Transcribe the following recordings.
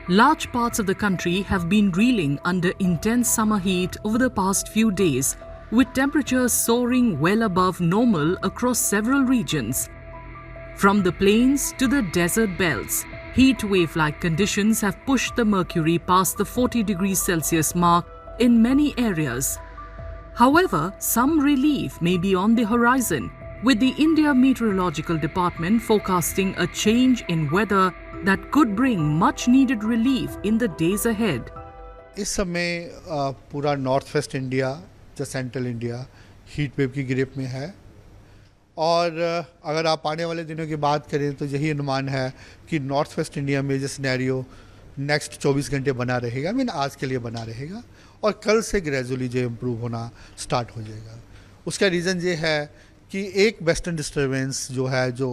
Large parts of the country have been reeling under intense summer heat over the past few days, with temperatures soaring well above normal across several regions. From the plains to the desert belts, heat wave-like conditions have pushed the mercury past the 40 degrees Celsius mark in many areas. However, some relief may be on the horizon, with the India Meteorological Department forecasting a change in weather that could bring much-needed relief in the days ahead. इस समय पूरा north west India या central India heat wave की grip में है और अगर आप आने वाले दिनों की बात करें तो यही अनुमान है कि नॉर्थ वेस्ट इंडिया में ये सिनेरियो नेक्स्ट 24 घंटे बना रहेगा, आज के लिए बना रहेगा और कल से ग्रेजुअली जो इम्प्रूव होना स्टार्ट हो जाएगा। उसका रीज़न ये है कि एक वेस्टर्न डिस्टर्बेंस जो है जो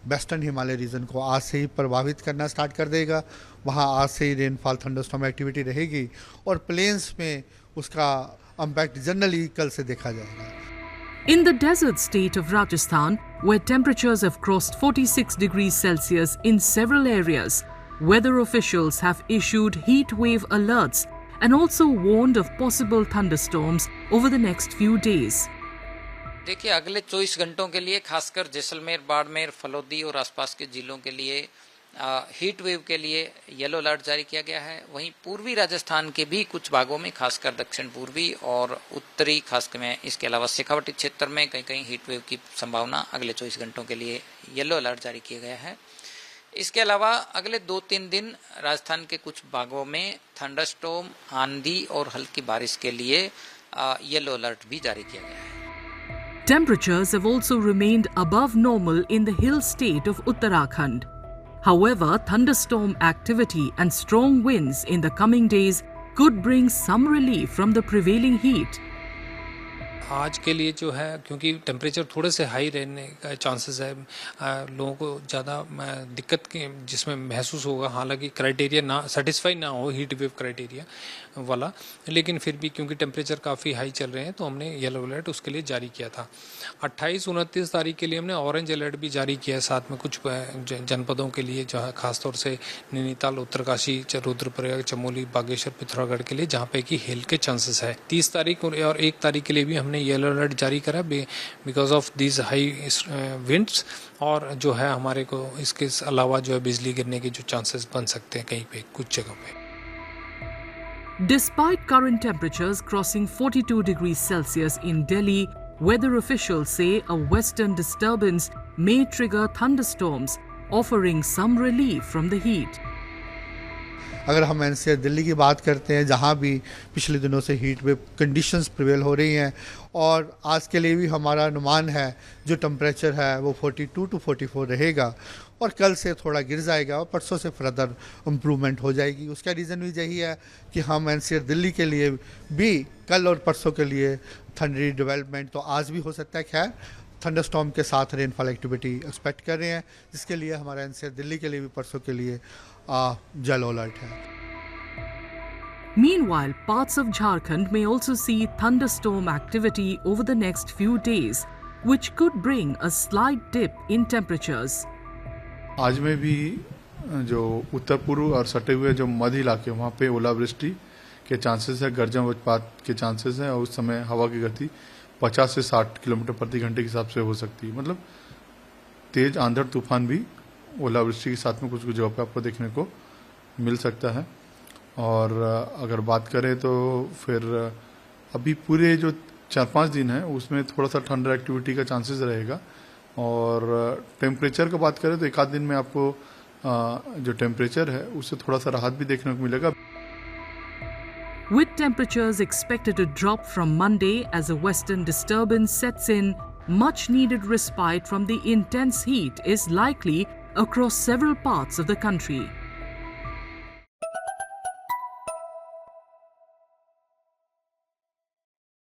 वेस्टर्न हिमालय रीजन को आज से ही प्रभावित करना स्टार्ट कर देगा। वहाँ आज से ही रेनफॉल थंडरस्टॉर्म एक्टिविटी रहेगी और प्लेन्स में उसका इम्पैक्ट जनरली कल से देखा जाएगा। In the desert state of Rajasthan, where temperatures have crossed 46 degrees Celsius in several areas, weather officials have issued heat wave alerts and also warned of possible thunderstorms over the next few days. देखिए, अगले 24 घंटों के लिए खासकर जैसलमेर, बाड़मेर, फलोदी और आसपास के जिलों के लिए हीट वेव के लिए येलो अलर्ट जारी किया गया है। वहीं पूर्वी राजस्थान के भी कुछ भागों में, खासकर दक्षिण पूर्वी और उत्तरी खासकर में, इसके अलावा शेखावटी क्षेत्र में कहीं कहीं हीट वेव की संभावना अगले 24 घंटों के लिए येलो अलर्ट जारी किया गया है। इसके अलावा अगले 2-3 दिन राजस्थान के कुछ भागों में थंडरस्टॉर्म, आंधी और हल्की बारिश के लिए येलो अलर्ट भी जारी किया गया है। Temperatures have also remained above normal in the hill state of Uttarakhand. However, thunderstorm activity and strong winds in the coming days could bring some relief from the prevailing heat. आज के लिए जो है, क्योंकि टेम्परेचर थोड़े से high रहने का चांसेस है, लोगों को ज़्यादा दिक्कत के जिसमें महसूस होगा, हालांकि क्राइटेरिया ना सेटिस्फाई ना हो हीट वेव क्राइटेरिया वाला, लेकिन फिर भी क्योंकि टेम्परेचर काफ़ी हाई चल रहे हैं तो हमने येलो अलर्ट उसके लिए जारी किया था। 28-29 तारीख के लिए हमने ऑरेंज अलर्ट भी जारी किया है, साथ में कुछ जनपदों के लिए जहाँ खासतौर से नैनीताल, उत्तरकाशी, रुद्रप्रयाग, चमोली, बागेश्वर, पिथौरागढ़ के लिए जहाँ पे कि हेल के चांसेस है। 30 तारीख और 1 तारीख के लिए भी हमने येलो अलर्ट जारी करा because of this high winds, और जो है हमारे को इसके अलावा जो है बिजली गिरने के जो चांसेस बन सकते हैं कहीं पे, कुछ जगहों पे। Despite current temperatures crossing 42 degrees Celsius in Delhi, weather officials say a western disturbance may trigger thunderstorms, offering some relief from the heat. अगर हम एनसीआर दिल्ली की बात करते हैं, जहाँ भी पिछले दिनों से हीट वेव कंडीशंस प्रिवेल हो रही हैं और आज के लिए भी हमारा अनुमान है जो टेम्परेचर है वो 42 to 44 रहेगा और कल से थोड़ा गिर जाएगा और परसों से फर्दर इम्प्रूवमेंट हो जाएगी। उसका रीज़न भी यही है कि हम एनसीआर दिल्ली के लिए भी कल और परसों के लिए थंडरी डेवलपमेंट तो आज भी हो सकता है, खैर थंडरस्टॉर्म के साथ रेनफॉल एक्टिविटी एक्सपेक्ट कर रहे हैं, जिसके लिए हमारा एनसीआर दिल्ली के लिए भी परसों के लिए येलो अलर्ट है। Meanwhile, parts of Jharkhand may also see thunderstorm activity over the next few days, which could bring a slight dip in temperatures. आज में भी जो उत्तर पूर्व और सटे हुए जो मध्य इलाके वहाँ पे ओलावृष्टि के चांसेस है, गर्जन वज्रपात के चांसेस हैं और उस समय हवा की गति 50 से 60 किलोमीटर प्रति घंटे के हिसाब से हो सकती है। मतलब तेज आंधर तूफान भी ओलावृष्टि के साथ में कुछ कुछ जगह पे आपको देखने को मिल सकता है। और अगर बात करें तो फिर अभी पूरे जो 4-5 दिन है उसमें थोड़ा सा ठंडा एक्टिविटी का चांसेस रहेगा। और टेम्परेचर का बात करें तो एक आध दिन में आपको जो टेम्परेचर है उससे थोड़ा सा राहत भी देखने को मिलेगा। With temperatures expected to drop from Monday as a western disturbance sets in, much needed respite from the intense heat is likely across several parts of the country.